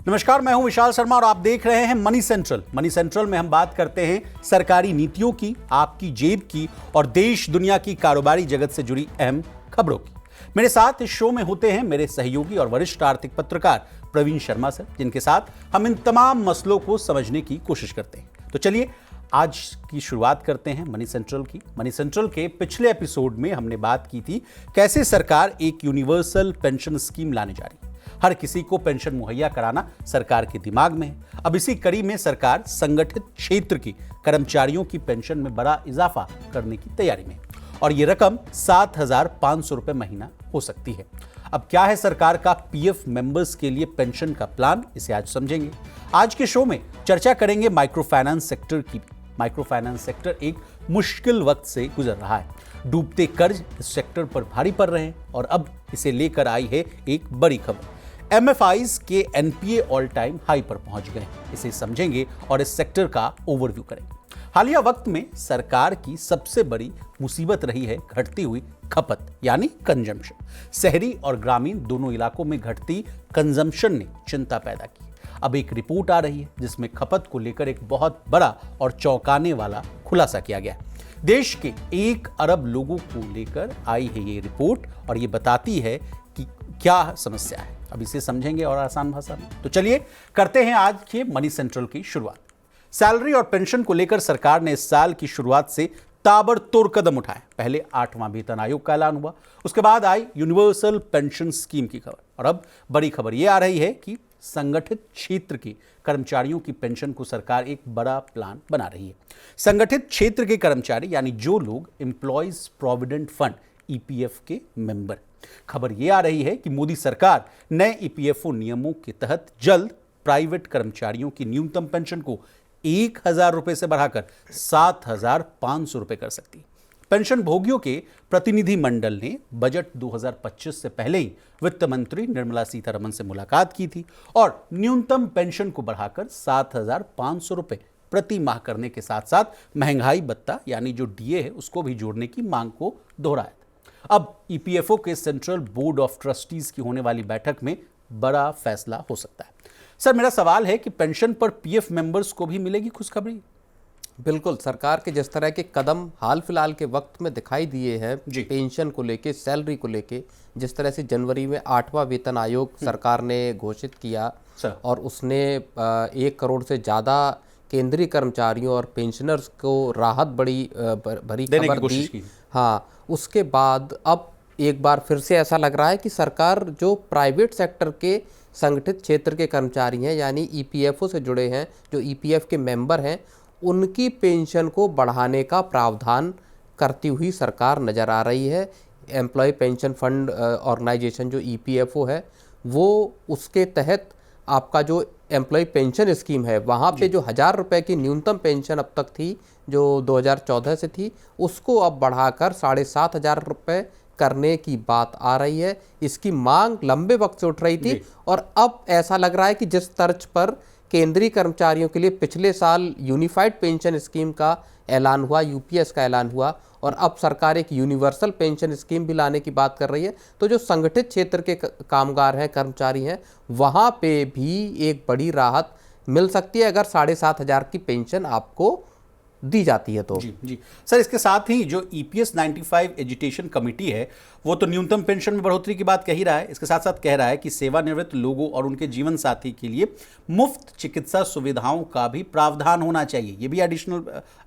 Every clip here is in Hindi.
नमस्कार, मैं हूं विशाल शर्मा और आप देख रहे हैं मनी सेंट्रल। मनी सेंट्रल में हम बात करते हैं सरकारी नीतियों की, आपकी जेब की और देश दुनिया की कारोबारी जगत से जुड़ी अहम खबरों की। मेरे साथ इस शो में होते हैं मेरे सहयोगी और वरिष्ठ आर्थिक पत्रकार प्रवीण शर्मा सर, जिनके साथ हम इन तमाम मसलों को समझने की कोशिश करते हैं। तो चलिए आज की शुरुआत करते हैं मनी सेंट्रल की। मनी सेंट्रल के पिछले एपिसोड में हमने बात की थी कैसे सरकार एक यूनिवर्सल पेंशन स्कीम लाने जा रही है। हर किसी को पेंशन मुहैया कराना सरकार के दिमाग में है। अब इसी कड़ी में सरकार संगठित क्षेत्र की कर्मचारियों की पेंशन में बड़ा इजाफा करने की तैयारी में है और ये रकम 7,500 रुपए महीना हो सकती है। अब क्या है सरकार का पीएफ मेंबर्स के लिए पेंशन का प्लान, इसे आज समझेंगे। आज के शो में चर्चा करेंगे माइक्रो फाइनेंस सेक्टर की। माइक्रो फाइनेंस सेक्टर एक मुश्किल वक्त से गुजर रहा है। डूबते कर्ज इस सेक्टर पर भारी पड़ रहे हैं और अब इसे लेकर आई है एक बड़ी खबर। एमएफआईज के एनपीए ऑल टाइम हाई पर पहुंच गए। इसे समझेंगे और इस सेक्टर का ओवरव्यू करेंगे। हालिया वक्त में सरकार की सबसे बड़ी मुसीबत रही है घटती हुई खपत यानी कंजम्पशन। शहरी और ग्रामीण दोनों इलाकों में घटती कंजम्पशन ने चिंता पैदा की। अब एक रिपोर्ट आ रही है जिसमें खपत को लेकर एक बहुत बड़ा और चौंकाने वाला खुलासा किया गया है। देश के 1 अरब लोगों को लेकर आई है ये रिपोर्ट और ये बताती है कि क्या समस्या है। अब इसे समझेंगे और आसान भाषा में। तो चलिए करते हैं आज के मनी सेंट्रल की शुरुआत। सैलरी और पेंशन को लेकर सरकार ने इस साल की शुरुआत से ताबड़तोड़ कदम उठाए। पहले 8वां वेतन आयोग का ऐलान हुआ, उसके बाद आई यूनिवर्सल पेंशन स्कीम की खबर और अब बड़ी खबर यह आ रही है कि संगठित क्षेत्र के कर्मचारियों की पेंशन को सरकार एक बड़ा प्लान बना रही है। संगठित क्षेत्र के कर्मचारी यानी जो लोग एम्प्लॉयज प्रोविडेंट फंड ईपीएफ के मेंबर। खबर यह आ रही है कि मोदी सरकार नए ईपीएफओ नियमों के तहत जल्द प्राइवेट कर्मचारियों की न्यूनतम पेंशन को 1,000 रुपए से बढ़ाकर 7,500 रुपए कर सकती है। पेंशन भोगियों के प्रतिनिधि मंडल ने बजट 2025 से पहले ही वित्त मंत्री निर्मला सीतारमण से मुलाकात की थी और न्यूनतम पेंशन को बढ़ाकर 7,500 रुपए प्रति माह करने के साथ साथ महंगाई भत्ता यानी जो डीए है उसको भी जोड़ने की मांग को दोहराया था। अब ईपीएफओ के सेंट्रल बोर्ड ऑफ ट्रस्टीज की होने वाली बैठक में बड़ा फैसला हो सकता है। सर, मेरा सवाल है कि पेंशन पर पीएफ मेंबर्स को भी मिलेगी खुशखबरी? बिल्कुल, सरकार के जिस तरह के कदम हाल फिलहाल के वक्त में दिखाई दिए हैं पेंशन को लेके, सैलरी को लेके, जिस तरह से जनवरी में 8वां वेतन आयोग सरकार ने घोषित किया और उसने 1 करोड़ से ज़्यादा केंद्रीय कर्मचारियों और पेंशनर्स को राहत भरी खबर दी। हाँ, उसके बाद अब एक बार फिर से ऐसा लग रहा है कि सरकार जो प्राइवेट सेक्टर के संगठित क्षेत्र के कर्मचारी हैं यानी ईपीएफओ से जुड़े हैं, जो ईपीएफ के मेंबर हैं, उनकी पेंशन को बढ़ाने का प्रावधान करती हुई सरकार नज़र आ रही है। एम्प्लॉय पेंशन फंड ऑर्गेनाइजेशन जो ईपीएफओ है वो उसके तहत आपका जो एम्प्लॉय पेंशन स्कीम है वहाँ पे जो 1,000 रुपये की न्यूनतम पेंशन अब तक थी जो 2014 से थी, उसको अब बढ़ाकर 7,500 रुपये करने की बात आ रही है। इसकी मांग लंबे वक्त से उठ रही थी और अब ऐसा लग रहा है कि जिस तर्ज पर केंद्रीय कर्मचारियों के लिए पिछले साल यूनिफाइड पेंशन स्कीम का ऐलान हुआ, यूपीएस का ऐलान हुआ और अब सरकार एक यूनिवर्सल पेंशन स्कीम भी लाने की बात कर रही है, तो जो संगठित क्षेत्र के कामगार हैं, कर्मचारी हैं, वहाँ पे भी एक बड़ी राहत मिल सकती है अगर 7,500 की पेंशन आपको दी जाती है तो। जी सर, इसके साथ ही जो ईपीएस 95 एजुटेशन कमेटी है वो तो न्यूनतम पेंशन में बढ़ोतरी की बात कह ही रहा है। इसके साथ साथ कह रहा है कि सेवानिवृत्त लोगों और उनके जीवन साथी के लिए मुफ्त चिकित्सा सुविधाओं का भी प्रावधान होना चाहिए। ये भी एडिशनल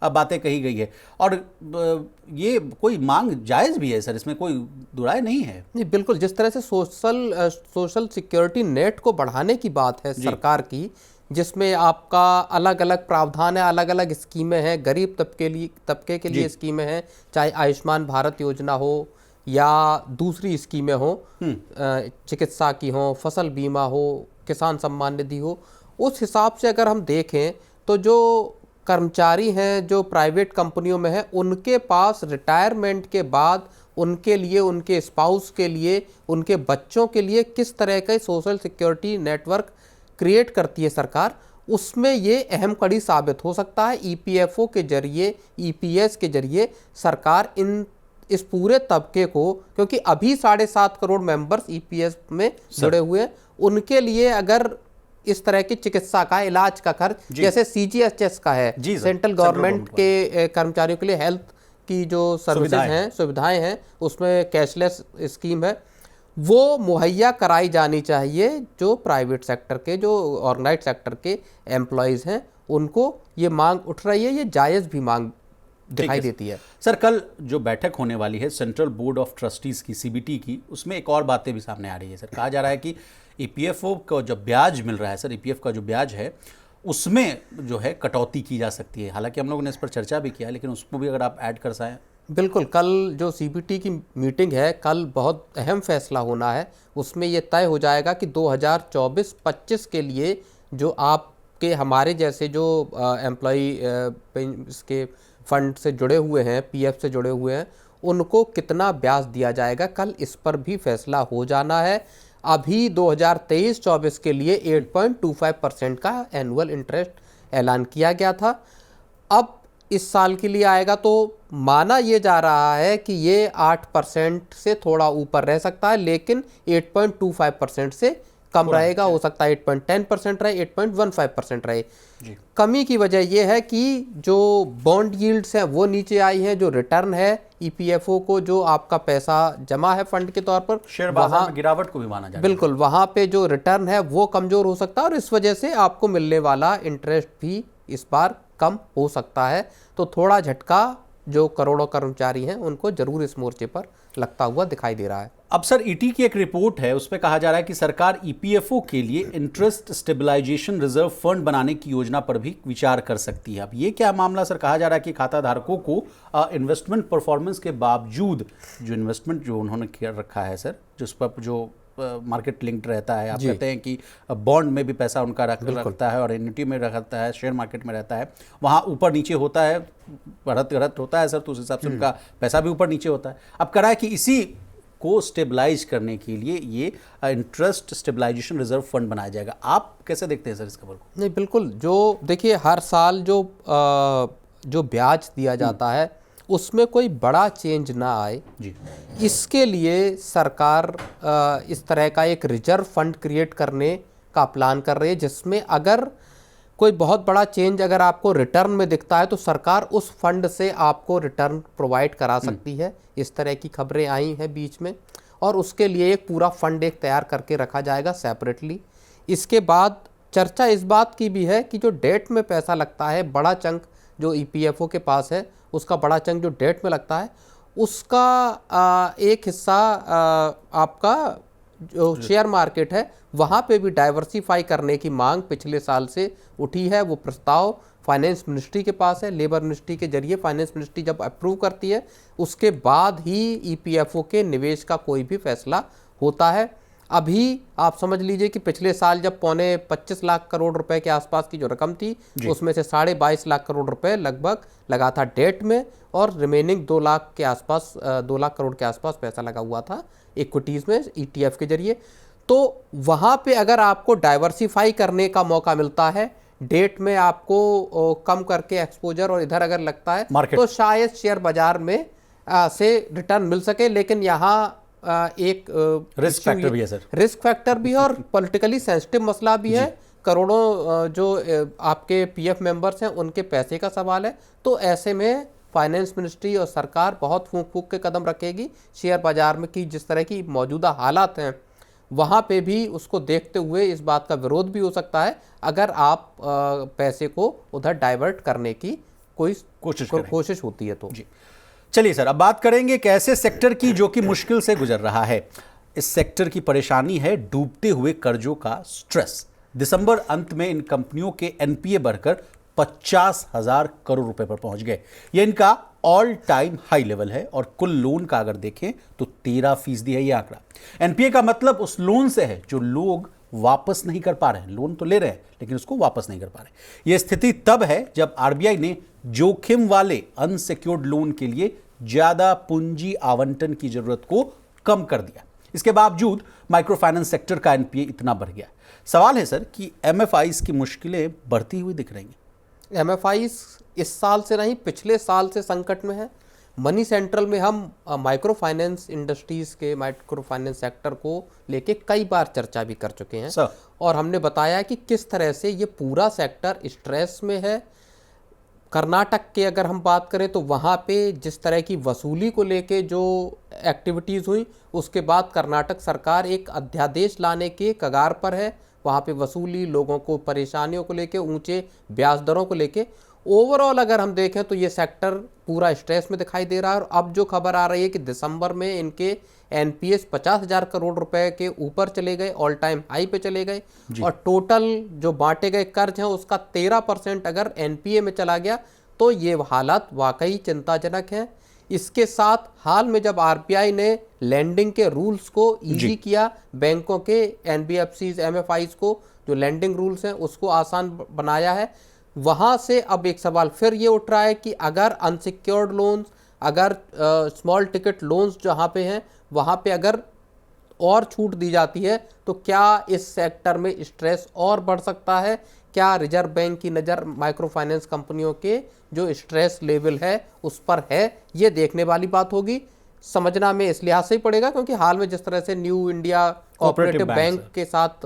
बातें कही गई है और ये कोई मांग जायज़ भी है सर, इसमें कोई दुराय नहीं है। जी बिल्कुल, जिस तरह से सोशल सिक्योरिटी नेट को बढ़ाने की बात है सरकार की, जिसमें आपका अलग अलग प्रावधान है, अलग अलग स्कीमें हैं, गरीब तबके के लिए स्कीमें हैं, चाहे आयुष्मान भारत योजना हो या दूसरी स्कीमें हो, चिकित्सा की हो, फसल बीमा हो, किसान सम्मान निधि हो। उस हिसाब से अगर हम देखें तो जो कर्मचारी हैं जो प्राइवेट कंपनियों में हैं, उनके पास रिटायरमेंट के बाद उनके लिए, उनके स्पाउस के लिए, उनके बच्चों के लिए किस तरह का सोशल सिक्योरिटी नेटवर्क क्रिएट करती है सरकार, उसमें ये अहम कड़ी साबित हो सकता है। ईपीएफओ के जरिए, ईपीएस के जरिए सरकार इस पूरे तबके को, क्योंकि अभी 7.5 करोड़ मेंबर्स ईपीएस में जुड़े हुए हैं, उनके लिए अगर इस तरह की चिकित्सा का, इलाज का खर्च, जैसे CGHS का है, सेंट्रल गवर्नमेंट के कर्मचारियों के लिए हेल्थ की जो सर्विसेज हैं, सुविधाएं हैं, उसमें कैशलेस स्कीम है, वो मुहैया कराई जानी चाहिए। जो प्राइवेट सेक्टर के, जो ऑर्गेनाइज सेक्टर के एम्प्लॉयज़ हैं, उनको ये मांग उठ रही है, ये जायज़ भी मांग दिखाई देती है। सर, कल जो बैठक होने वाली है सेंट्रल बोर्ड ऑफ ट्रस्टीज की, CBT की, उसमें एक और बातें भी सामने आ रही है सर। कहा जा रहा है कि EPFO का जो ब्याज मिल रहा है सर, EPF का जो ब्याज है, उसमें जो है कटौती की जा सकती है। हालांकि हम लोगों ने इस पर चर्चा भी किया, लेकिन उसको भी अगर आप ऐड कर सकें। बिल्कुल, कल जो CBT की मीटिंग है, कल बहुत अहम फैसला होना है। उसमें ये तय हो जाएगा कि 2024-25 के लिए जो आपके, हमारे जैसे जो एम्प्लॉई इसके फंड से जुड़े हुए हैं, PF से जुड़े हुए हैं, उनको कितना ब्याज दिया जाएगा, कल इस पर भी फैसला हो जाना है। अभी 2023-24 के लिए 8.25% का एनुअल इंटरेस्ट ऐलान किया गया था। अब इस साल के लिए आएगा तो माना ये जा रहा है कि ये 8% से थोड़ा ऊपर रह सकता है, लेकिन 8.25% से कम रहेगा। हो सकता है 8.10% रहे, 8.15% रहे। कमी की वजह यह है कि जो बॉन्ड यील्ड्स हैं वो नीचे आई हैं, जो रिटर्न है EPFO को, जो आपका पैसा जमा है फंड के तौर पर, शेयर बाजार में गिरावट को भी माना जाता है। बिल्कुल, वहाँ पे जो रिटर्न है वो कमज़ोर हो सकता है और इस वजह से आपको मिलने वाला इंटरेस्ट भी इस बार कम हो सकता है। तो थोड़ा झटका जो करोड़ों कर्मचारी हैं उनको जरूर इस मोर्चे पर लगता हुआ दिखाई दे रहा है। अब सर, ET की एक रिपोर्ट है, उसमें कहा जा रहा है कि सरकार EPFO के लिए इंटरेस्ट स्टेबलाइजेशन रिजर्व फंड बनाने की योजना पर भी विचार कर सकती है। अब ये क्या मामला सर? कहा जा रहा है कि खाता धारकों को इन्वेस्टमेंट परफॉर्मेंस के बावजूद जो इन्वेस्टमेंट जो उन्होंने कर रखा है सर, जिस पर जो मार्केट लिंक्ड रहता है, आप कहते हैं कि बॉन्ड में भी पैसा उनका रखता है और एन्युटी में रखता है, शेयर मार्केट में रहता है, वहाँ ऊपर नीचे होता है, बढ़त घटत होता है सर, तो उस हिसाब से उनका पैसा भी ऊपर नीचे होता है। अब कह रहा है कि इसी को स्टेबलाइज करने के लिए ये इंटरेस्ट स्टेबलाइजेशन रिजर्व फंड बनाया जाएगा। आप कैसे देखते हैं सर इस खबर को? नहीं, बिल्कुल, जो देखिए हर साल जो ब्याज दिया जाता है उसमें कोई बड़ा चेंज ना आए जी, इसके लिए सरकार इस तरह का एक रिजर्व फंड क्रिएट करने का प्लान कर रही है, जिसमें अगर कोई बहुत बड़ा चेंज अगर आपको रिटर्न में दिखता है तो सरकार उस फंड से आपको रिटर्न प्रोवाइड करा सकती है। इस तरह की खबरें आई हैं बीच में, और उसके लिए एक पूरा फंड एक तैयार करके रखा जाएगा सेपरेटली। इसके बाद चर्चा इस बात की भी है कि जो डेट में पैसा लगता है, बड़ा चंक जो EPFO के पास है, उसका बड़ा चंक जो डेट में लगता है, उसका एक हिस्सा आपका जो शेयर मार्केट है वहाँ पे भी डाइवर्सिफाई करने की मांग पिछले साल से उठी है। वो प्रस्ताव फाइनेंस मिनिस्ट्री के पास है, लेबर मिनिस्ट्री के जरिए फाइनेंस मिनिस्ट्री जब अप्रूव करती है उसके बाद ही EPFO के निवेश का कोई भी फैसला होता है। अभी आप समझ लीजिए कि पिछले साल जब 25 लाख करोड़ रुपए के आसपास की जो रकम थी, उसमें से 22.5 लाख करोड़ रुपए लगभग लगा था डेट में, और रिमेनिंग 2 लाख के आसपास 2 लाख करोड़ के आसपास पैसा लगा हुआ था इक्विटीज़ में ETF के जरिए। तो वहाँ पे अगर आपको डाइवर्सिफाई करने का मौका मिलता है, डेट में आपको कम करके एक्सपोजर और इधर अगर लगता है तो शायद शेयर बाजार में से रिटर्न मिल सके। लेकिन यहाँ एक रिस्क फैक्टर भी है सर, रिस्क फैक्टर भी है और पॉलिटिकली सेंसिटिव मसला भी है। करोड़ों जो आपके PF मेंबर्स हैं उनके पैसे का सवाल है। तो ऐसे में फाइनेंस मिनिस्ट्री और सरकार बहुत फूंक फूंक के कदम रखेगी। शेयर बाजार में की जिस तरह की मौजूदा हालात हैं वहाँ पे भी उसको देखते हुए इस बात का विरोध भी हो सकता है अगर आप पैसे को उधर डाइवर्ट करने की कोई कोशिश होती है तो। जी, चलिए सर, अब बात करेंगे एक ऐसे सेक्टर की जो कि मुश्किल से गुजर रहा है। इस सेक्टर की परेशानी है डूबते हुए कर्जों का स्ट्रेस। दिसंबर अंत में इन कंपनियों के NPA बढ़कर 50,000 करोड़ रुपए पर पहुंच गए। यह इनका ऑल टाइम हाई लेवल है और कुल लोन का अगर देखें तो 13% है यह आंकड़ा। NPA का मतलब उस लोन से है जो लोग वापस नहीं कर पा रहे हैं। लोन तो ले रहे हैं लेकिन उसको वापस नहीं कर पा रहे। यह स्थिति तब है जब RBI ने जोखिम वाले अनसिक्योर्ड लोन के लिए ज्यादा पूंजी आवंटन की जरूरत को कम कर दिया। इसके बावजूद माइक्रो फाइनेंस सेक्टर का NPA इतना बढ़ गया। सवाल है सर कि MFIs की मुश्किलें बढ़ती हुई दिख रही हैं। MFIs इस साल से नहीं पिछले साल से संकट में है। मनी सेंट्रल में हम माइक्रो फाइनेंस इंडस्ट्रीज के माइक्रो फाइनेंस सेक्टर को लेके कई बार चर्चा भी कर चुके हैं सर। और हमने बताया कि किस तरह से ये पूरा सेक्टर स्ट्रेस में है। कर्नाटक के अगर हम बात करें तो वहाँ पे जिस तरह की वसूली को लेके जो एक्टिविटीज़ हुई, उसके बाद कर्नाटक सरकार एक अध्यादेश लाने के कगार पर है। वहाँ पे वसूली, लोगों को परेशानियों को लेके, ऊंचे ब्याज दरों को लेके, ओवरऑल अगर हम देखें तो ये सेक्टर पूरा स्ट्रेस में दिखाई दे रहा है। और अब जो खबर आ रही है कि दिसंबर में इनके एनपीएस 50,000 करोड़ रुपए के ऊपर चले गए, ऑल टाइम हाई पे चले गए, और टोटल जो बांटे गए कर्ज हैं उसका 13% अगर एनपीए में चला गया तो ये हालात वाकई चिंताजनक हैं। इसके साथ हाल में जब आरबीआई ने लैंडिंग के रूल्स को ईजी किया, बैंकों के, एनबीएफसीज, एमएफआईज को जो लैंडिंग रूल्स हैं उसको आसान बनाया है, वहाँ से अब एक सवाल फिर ये उठ रहा है कि अगर अनसिक्योर्ड लोन्स, अगर स्मॉल टिकट लोन्स जहाँ पे हैं वहाँ पे अगर और छूट दी जाती है तो क्या इस सेक्टर में स्ट्रेस और बढ़ सकता है? क्या रिजर्व बैंक की नज़र माइक्रो फाइनेंस कंपनियों के जो स्ट्रेस लेवल है उस पर है? ये देखने वाली बात होगी। समझना में इस लिहाज से ही पड़ेगा क्योंकि हाल में जिस तरह से न्यू इंडिया कोऑपरेटिव बैंक के साथ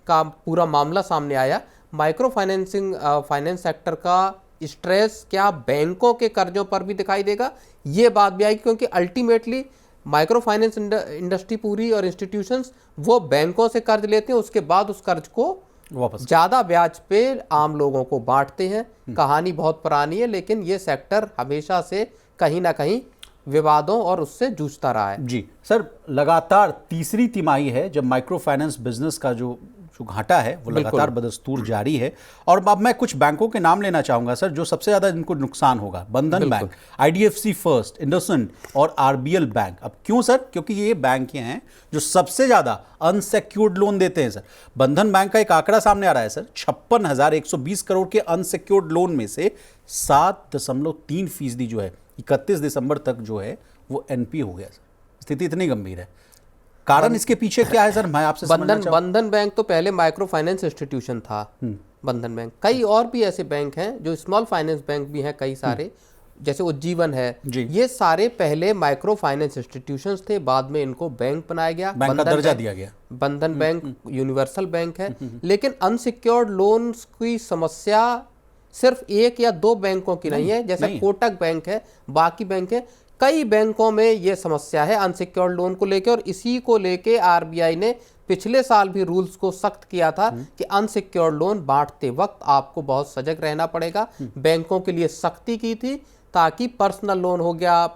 का पूरा मामला सामने आया, माइक्रो फाइनेंस सेक्टर का स्ट्रेस क्या बैंकों के कर्जों पर भी दिखाई देगा, ये बात भी आएगी। क्योंकि अल्टीमेटली माइक्रो फाइनेंस इंडस्ट्री पूरी और इंस्टीट्यूशंस वो बैंकों से कर्ज लेते हैं, उसके बाद उस कर्ज को वापस ज्यादा ब्याज पे आम लोगों को बांटते हैं। कहानी बहुत पुरानी है, लेकिन ये सेक्टर हमेशा से कहीं ना कहीं विवादों और उससे जूझता रहा है। जी सर, लगातार तीसरी तिमाही है जब माइक्रो फाइनेंस बिजनेस का जो घाटा है वो लगातार बदस्तूर जारी है। और अब मैं कुछ बैंकों के नाम लेना चाहूंगा सर जो सबसे ज्यादा इनको नुकसान होगा। बंधन बैंक, आईडीएफसी फर्स्ट, इंडसइंड और आरबीएल बैंक। अब क्यों सर? क्योंकि ये बैंक हैं जो सबसे ज्यादा अनसिक्योर्ड लोन देते हैं सर। बंधन बैंक का एक आंकड़ा सामने आ रहा है सर, 56,120 करोड़ के अनसिक्योर्ड लोन में से 7.3% जो है 31 दिसंबर तक जो है वो एनपी हो गया सर। स्थिति इतनी गंभीर है। कारण इसके पीछे क्या है सर? मैं आपसे बंधन बैंक तो पहले माइक्रो फाइनेंस इंस्टीट्यूशन था। बंधन बैंक, कई और भी ऐसे बैंक हैं जो स्मॉल फाइनेंस बैंक भी हैं कई सारे, जैसे उज्जीवन है, ये सारे पहले माइक्रो फाइनेंस इंस्टीट्यूशंस थे, बाद में इनको बैंक बनाया गया, बैंक का दर्जा दिया गया। बंधन बैंक यूनिवर्सल बैंक है। लेकिन अनसिक्योर्ड लोन्स की समस्या सिर्फ एक या दो बैंकों की नहीं है, जैसे कोटक बैंक है, बाकी बैंक है, कई बैंकों में यह समस्या है अनसिक्योर्ड लोन को लेकर। और इसी को लेके आरबीआई ने पिछले साल भी रूल्स को सख्त किया था कि अनसिक्योर्ड लोन बांटते वक्त आपको बहुत सजग रहना पड़ेगा। बैंकों के लिए सख्ती की थी ताकि पर्सनल लोन हो गया,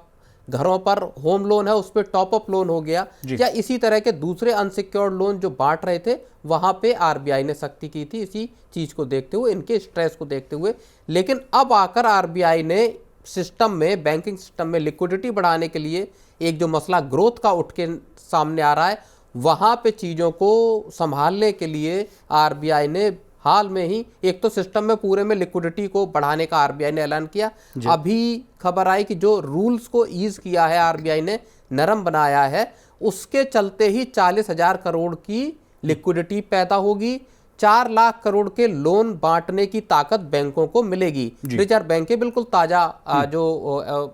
घरों पर होम लोन है उस पर टॉप अप लोन हो गया, या इसी तरह के दूसरे अनसिक्योर्ड लोन जो बांट रहे थे वहां पे आरबीआई ने सख्ती की थी, इसी चीज को देखते हुए, इनके स्ट्रेस को देखते हुए। लेकिन अब आकर आरबीआई ने सिस्टम में, बैंकिंग सिस्टम में लिक्विडिटी बढ़ाने के लिए एक जो मसला ग्रोथ का उठ के सामने आ रहा है, वहां पे चीजों को संभालने के लिए आरबीआई ने हाल में ही एक तो सिस्टम में पूरे में लिक्विडिटी को बढ़ाने का आरबीआई ने ऐलान किया। अभी खबर आई कि जो रूल्स को ईज किया है आरबीआई ने, नरम बनाया है, उसके चलते ही 40,000 करोड़ की लिक्विडिटी पैदा होगी। 4 लाख करोड़ के लोन बांटने की ताकत बैंकों को मिलेगी। रिजर्व बैंक के बिल्कुल ताजा जो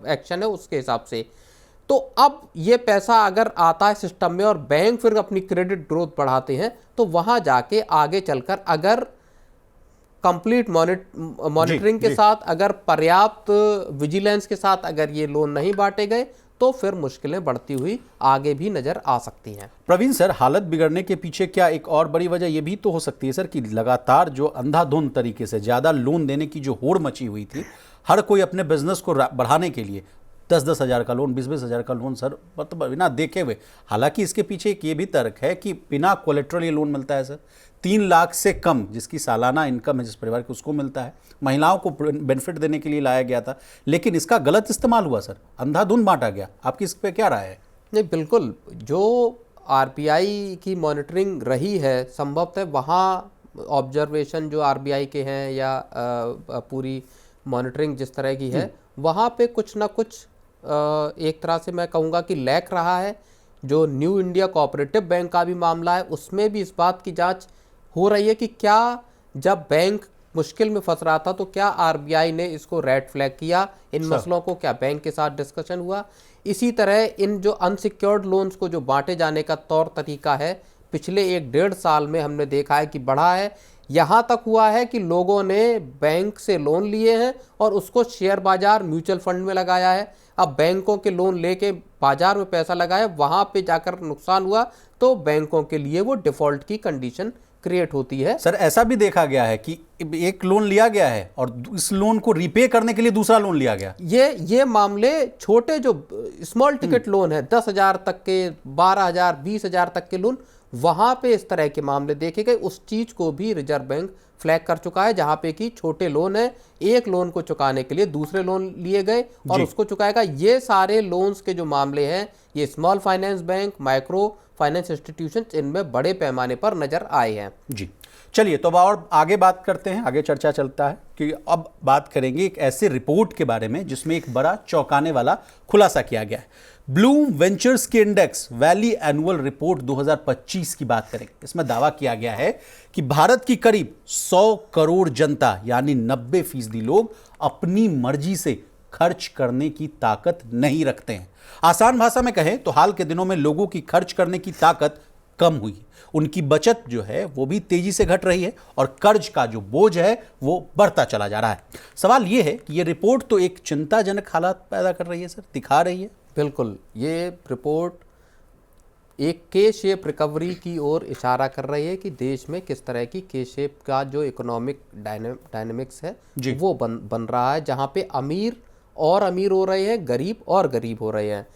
एक्शन है उसके हिसाब से। तो अब ये पैसा अगर आता है सिस्टम में और बैंक फिर अपनी क्रेडिट ग्रोथ बढ़ाते हैं तो वहां जाके आगे चलकर अगर कंप्लीट मॉनिटरिंग के साथ, अगर पर्याप्त विजिलेंस के साथ अगर ये लोन नहीं बांटे गए तो फिर मुश्किलें बढ़ती हुई आगे भी नजर आ सकती हैं। प्रवीण सर, हालत बिगड़ने के पीछे क्या एक और बड़ी वजह यह भी तो हो सकती है सर कि लगातार जो अंधाधुंध तरीके से ज्यादा लोन देने की जो होड़ मची हुई थी, हर कोई अपने बिजनेस को बढ़ाने के लिए 10-10 हज़ार का लोन, 20-20 हज़ार का लोन सर, मतलब बिना देखे हुए। हालांकि इसके पीछे एक ये भी तर्क है कि बिना कोलेट्रल ये लोन मिलता है सर। 3 लाख से कम जिसकी सालाना इनकम है जिस परिवार की, उसको मिलता है। महिलाओं को बेनिफिट देने के लिए लाया गया था, लेकिन इसका गलत इस्तेमाल हुआ सर, अंधाधुंध बांटा गया। आपकी इस पर क्या राय है? नहीं, बिल्कुल, जो आरबीआई की मॉनिटरिंग रही है, संभवतः वहाँ ऑब्जर्वेशन जो आरबीआई के हैं या पूरी मॉनिटरिंग जिस तरह की है, वहाँ पे कुछ ना कुछ एक तरह से मैं कहूँगा कि लैक रहा है। जो न्यू इंडिया कोऑपरेटिव बैंक का भी मामला है, उसमें भी इस बात की जांच हो रही है कि क्या जब बैंक मुश्किल में फंस रहा था, तो क्या आरबीआई ने इसको रेड फ्लैग किया, इन मसलों को क्या बैंक के साथ डिस्कशन हुआ। इसी तरह इन जो अनसिक्योर्ड लोन्स को जो बांटे जाने का तौर तरीका है, पिछले 1-1.5 साल में हमने देखा है कि बढ़ा है। यहाँ तक हुआ है कि लोगों ने बैंक से लोन लिए हैं और उसको शेयर बाजार, म्यूचुअल फंड में लगाया है। अब बैंकों के लोन लेके बाजार में पैसा लगाया, वहाँ पे जाकर नुकसान हुआ तो बैंकों के लिए वो डिफॉल्ट की कंडीशन क्रिएट होती है। सर ऐसा भी देखा गया है कि एक लोन लिया गया है और इस लोन को रीपे करने के लिए दूसरा लोन लिया गया। ये मामले छोटे जो स्मॉल टिकट लोन है, 10,000 तक के, 12,000, 20,000 तक के लोन, वहां पे इस तरह के मामले देखे गए। उस चीज को भी रिजर्व बैंक फ्लैग कर चुका है, जहां पे कि छोटे लोन है, एक लोन को चुकाने के लिए दूसरे लोन लिए गए और उसको चुकाएगा। ये सारे लोन्स के जो मामले हैं, ये small finance bank, micro finance institution, इनमें बड़े पैमाने पर नजर आए हैं। जी चलिए, तो अब और आगे बात करते हैं, आगे चर्चा चलता है कि अब बात करेंगे एक ऐसे रिपोर्ट के बारे में जिसमें एक बड़ा चौंकाने वाला खुलासा किया गया है। ब्लूम वेंचर्स के इंडेक्स वैली एनुअल रिपोर्ट 2025 की बात करेंगे। इसमें दावा किया गया है कि भारत की करीब 100 करोड़ जनता यानी 90% लोग अपनी मर्जी से खर्च करने की ताकत नहीं रखते हैं। आसान भाषा में कहें तो हाल के दिनों में लोगों की खर्च करने की ताकत कम हुई, उनकी बचत जो है वो भी तेजी से घट रही है और कर्ज का जो बोझ है वो बढ़ता चला जा रहा है। सवाल ये है कि ये रिपोर्ट तो एक चिंताजनक हालात पैदा कर रही है सर, दिखा रही है। बिल्कुल, ये रिपोर्ट एक के शेप रिकवरी की ओर इशारा कर रही है कि देश में किस तरह की के शेप का जो इकोनॉमिक डायनेमिक्स है वो बन रहा है, जहाँ पे अमीर और अमीर हो रहे हैं, गरीब और गरीब हो रहे हैं।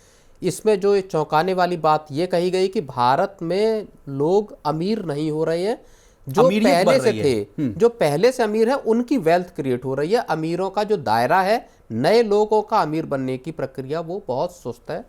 इसमें जो चौंकाने वाली बात ये कही गई कि भारत में लोग अमीर नहीं हो रहे हैं, जो पहले से थे, जो पहले से अमीर है उनकी वेल्थ क्रिएट हो रही है। अमीरों का जो दायरा है, नए लोगों का अमीर बनने की प्रक्रिया, वो बहुत सुस्त है।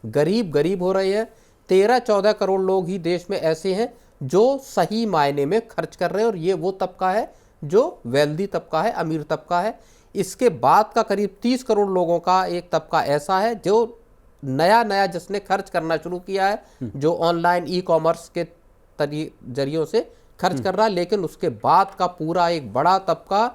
गरीब गरीब हो रहे हैं। 13-14 करोड़ लोग ही देश में ऐसे हैं जो सही मायने में खर्च कर रहे हैं, और ये वो तबका है जो वेल्दी तबका है, अमीर तबका है। इसके बाद का करीब 30 करोड़ लोगों का एक तबका ऐसा है जो नया जिसने खर्च करना शुरू किया है, जो ऑनलाइन ई-कॉमर्स के जरियों से खर्च कर रहा है, लेकिन उसके बाद का पूरा एक बड़ा तबका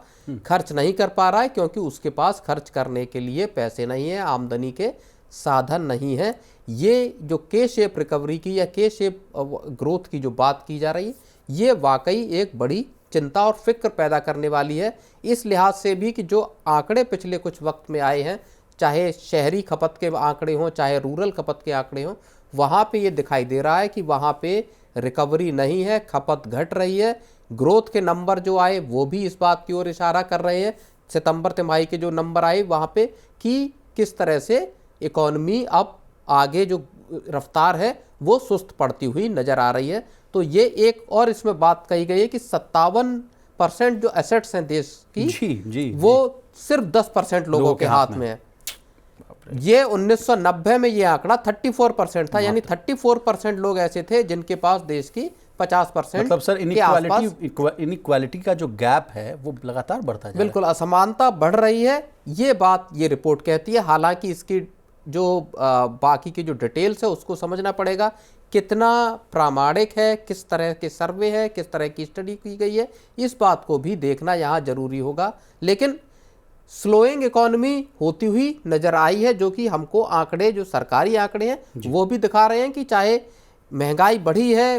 खर्च नहीं कर पा रहा है क्योंकि उसके पास खर्च करने के लिए पैसे नहीं है, आमदनी के साधन नहीं है। ये जो के शेप रिकवरी की या के शेप ग्रोथ की जो बात की जा रही है, ये वाकई एक बड़ी चिंता और फिक्र पैदा करने वाली है। इस लिहाज से भी कि जो आंकड़े पिछले कुछ वक्त में आए हैं, चाहे शहरी खपत के आंकड़े हों, चाहे रूरल खपत के आंकड़े हों, वहाँ पे ये दिखाई दे रहा है कि वहाँ पे रिकवरी नहीं है, खपत घट रही है। ग्रोथ के नंबर जो आए वो भी इस बात की ओर इशारा कर रहे हैं, सितंबर तिमाही के जो नंबर आए वहाँ पे, कि किस तरह से इकॉनमी अब आगे जो रफ्तार है वो सुस्त पड़ती हुई नजर आ रही है। तो ये एक और इसमें बात कही गई है कि 57% जो एसेट्स हैं देश की, वो सिर्फ 10% लोगों के हाथ में है। ये 1990 में ये आंकड़ा 34% था, यानी 34% लोग ऐसे थे जिनके पास देश की 50% मतलब सर इनइक्वालिटी का जो गैप है वो लगातार बढ़ता जा रहा है। बिल्कुल, असमानता बढ़ रही है, ये बात ये रिपोर्ट कहती है। हालांकि इसकी जो बाकी की जो डिटेल्स है उसको समझना पड़ेगा, कितना प्रामाणिक है, किस तरह के सर्वे है, किस तरह की स्टडी की गई है, इस बात को भी देखना यहाँ जरूरी होगा। लेकिन स्लोइंग इकोनॉमी होती हुई नजर आई है, जो कि हमको आंकड़े, जो सरकारी आंकड़े हैं वो भी दिखा रहे हैं कि चाहे महंगाई बढ़ी है,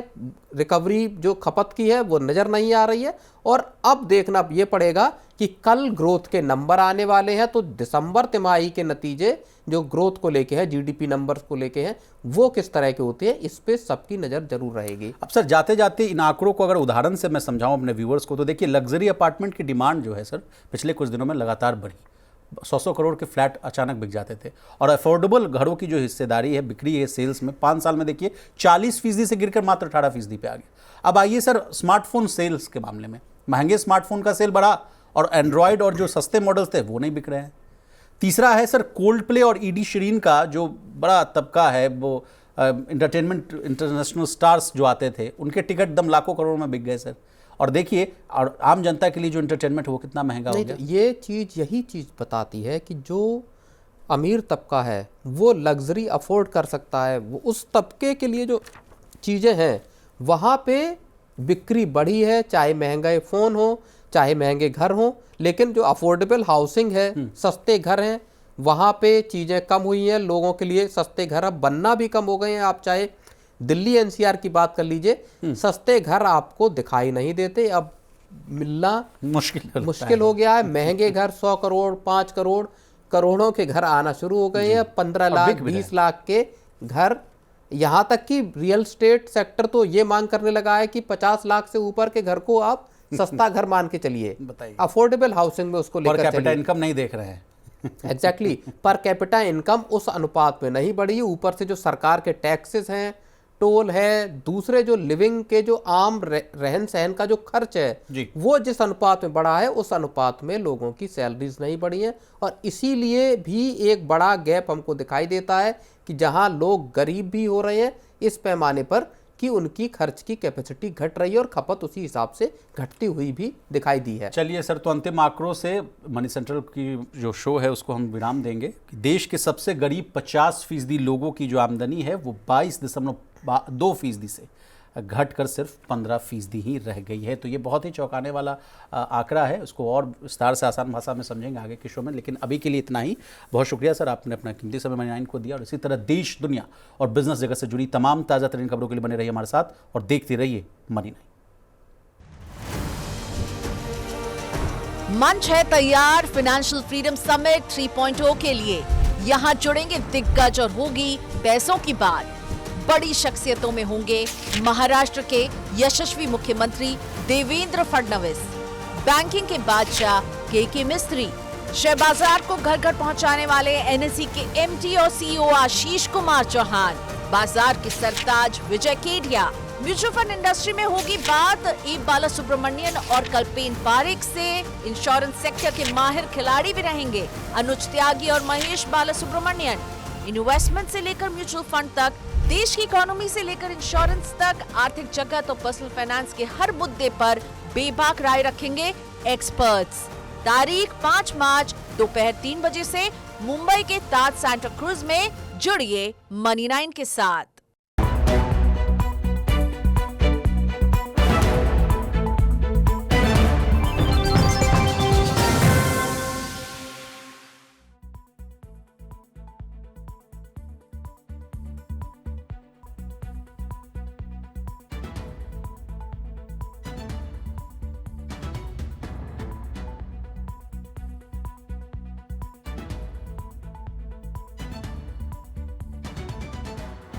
रिकवरी जो खपत की है वो नजर नहीं आ रही है। और अब देखना ये पड़ेगा कि कल ग्रोथ के नंबर आने वाले हैं, तो दिसंबर तिमाही के नतीजे जो ग्रोथ को लेके हैं, जीडीपी नंबर्स को लेके हैं, वो किस तरह के होते हैं, इस पे सबकी नजर जरूर रहेगी। अब सर जाते जाते इन आंकड़ों को अगर उदाहरण से मैं समझाऊं अपने व्यूअर्स को, तो देखिए लग्जरी अपार्टमेंट की डिमांड जो है सर पिछले कुछ दिनों में लगातार बढ़ी। 100 करोड़ के फ्लैट अचानक बिक जाते थे, और अफोर्डेबल घरों की जो हिस्सेदारी है, बिक्री है, सेल्स में 5 साल में देखिए 40% से गिरकर मात्र 18% पे आ गया। अब आइए सर स्मार्टफोन सेल्स के मामले में, महंगे स्मार्टफोन का सेल बढ़ा और एंड्रॉयड और जो सस्ते मॉडल्स थे वो नहीं बिक रहे हैं। तीसरा है सर कोल्ड प्ले और ईडी श्रीन का जो बड़ा तबका है, वो इंटरटेनमेंट इंटरनेशनल स्टार्स जो आते थे, उनके टिकट दम लाखों करोड़ में बिक गए सर। और देखिए और आम जनता के लिए जो एंटरटेनमेंट वो कितना महंगा हो गया। ये चीज़, यही चीज़ बताती है कि जो अमीर तबका है वो लग्जरी अफोर्ड कर सकता है, वो उस तबके के लिए जो चीज़ें हैं वहाँ पे बिक्री बढ़ी है, चाहे महंगे फ़ोन हो, चाहे महंगे घर हों, लेकिन जो अफोर्डेबल हाउसिंग है, सस्ते घर हैं, वहाँ पे चीज़ें कम हुई हैं। लोगों के लिए सस्ते घर अब बनना भी कम हो गए हैं। आप चाहे दिल्ली एनसीआर की बात कर लीजिए, सस्ते घर आपको दिखाई नहीं देते, अब मिलना मुश्किल हो गया है। महंगे घर 100 करोड़ 5 करोड़ करोड़ों के घर आना शुरू हो गए हैं। 15 लाख 20 लाख के घर, यहाँ तक कि रियल स्टेट सेक्टर तो ये मांग करने लगा है कि 50 लाख से ऊपर के घर को आप सस्ता घर मान के चलिए, अफोर्डेबल हाउसिंग में उसको लेकर चलिए। इनकम नहीं देख रहे हैं। एग्जैक्टली पर कैपिटा इनकम उस अनुपात में नहीं बढ़ी। ऊपर से जो सरकार के टैक्सेस हैं, टोल है, दूसरे जो लिविंग के जो आम रहन सहन का जो खर्च है वो जिस अनुपात में बढ़ा है, उस अनुपात में लोगों की सैलरीज नहीं बढ़ी हैं। और इसीलिए भी एक बड़ा गैप हमको दिखाई देता है कि जहां लोग गरीब भी हो रहे हैं इस पैमाने पर कि उनकी खर्च की कैपेसिटी घट रही है और खपत उसी हिसाब से घटती हुई भी दिखाई दी है। चलिए सर, तो अंतिम आंकड़ों से मनी सेंट्रल की जो शो है उसको हम विराम देंगे। देश के सबसे गरीब 50% लोगों की जो आमदनी है वो 22.2% से घटकर सिर्फ 15% ही रह गई है। तो ये बहुत ही चौंकाने वाला आंकड़ा है। उसको और विस्तार से आसान भाषा में समझेंगे आगे के शो में, लेकिन अभी के लिए इतना ही। बहुत शुक्रिया सर, आपने अपना कीमती समय मनी 9 को दिया। और इसी तरह देश, दुनिया और बिजनेस जगत से जुड़ी तमाम ताज़ा तरीन खबरों के लिए बने रहिए हमारे साथ और देखते रहिए मनी 9। मंच है तैयार फाइनेंशियल फ्रीडम समिट 3.0 के लिए। यहाँ जुड़ेंगे दिग्गज और होगी पैसों की बात। बड़ी शख्सियतों में होंगे महाराष्ट्र के यशस्वी मुख्यमंत्री देवेंद्र फडणवीस, बैंकिंग के बादशाह के मिस्त्री, शेयर बाजार को घर घर पहुंचाने वाले एनएसई के एमडी और सीईओ आशीष कुमार चौहान, बाजार के सरताज विजय केडिया। म्यूचुअल फंड इंडस्ट्री में होगी बात ए बालासुब्रमण्यन और कल्पेन पारेख से। इंश्योरेंस सेक्टर के माहिर खिलाड़ी भी रहेंगे अनुज त्यागी और महेश बालासुब्रमण्यन। इन्वेस्टमेंट से लेकर म्यूचुअल फंड तक, देश की इकोनॉमी से लेकर इंश्योरेंस तक, आर्थिक जगत और पर्सनल फाइनेंस के हर मुद्दे पर बेबाक राय रखेंगे एक्सपर्ट्स। तारीख 5 मार्च दोपहर 3 बजे से मुंबई के ताज सांता क्रूज में। जुड़िए मनी 9 के साथ।